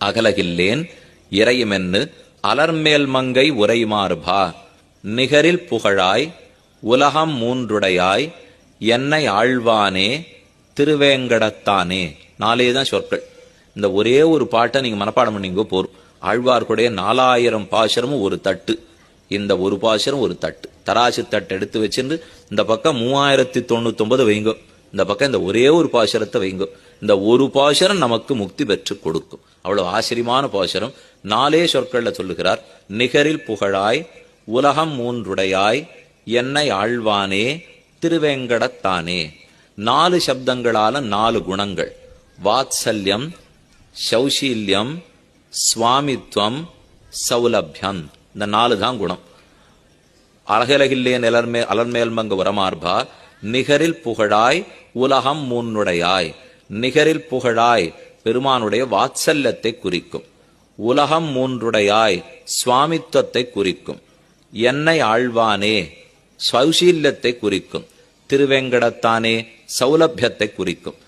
அகலகில்லேன் இறையுமென்னு அலர்மேல் மங்கை உரைமார்பா நிகரில் புகழாய் உலகம் மூன்றுடையாய் என்னை ஆழ்வானே திருவேங்கடத்தானே. 4 தான் சொற்கள். இந்த ஒரே ஒரு பாட்டை நீங்க மனப்பாடம் பண்ணீங்க போரும். ஆழ்வார்க்குடைய 4000 பாசுரமும் ஒரு தட்டு, இந்த ஒரு பாசுரம் ஒரு தட்டு. தராசு தட்டு எடுத்து வச்சிருந்து இந்த பக்கம் 3099 வைங்கோ, இந்த பக்கம் இந்த ஒரே ஒரு பாசுரத்தை வைங்கோ. இந்த ஒரு பாசுரம் நமக்கு முக்தி பெற்று கொடுக்கும். அவ்வளவு ஆச்சரியமான பாசுரம். 4 சொற்கள்ல சொல்லுகிறார். நிகரில் புகழாய் உலகம் மூன்றுடையாய் என்னை ஆழ்வானே திருவேங்கடத்தானே. 4 சப்தங்களால 4 குணங்கள். வாத்சல்யம், சௌசீல்யம், சுவாமித்வம், சௌலபியம். இந்த 4 தான் குணம். அழகலகில்லேன் அலர்மேல் மங்க உரமார்பா நிகரில் புகழாய் உலகம் மூன்றுடையாய். நிகரில் புகழாய் பெருமானுடைய வாத்சல்யத்தை குறிக்கும். உலகம் மூன்றுடையாய் சுவாமித்வத்தை குறிக்கும். என்னை ஆழ்வானே சௌசீல்யத்தை குறிக்கும். திருவேங்கடத்தானே சௌலபியத்தை குறிக்கும்.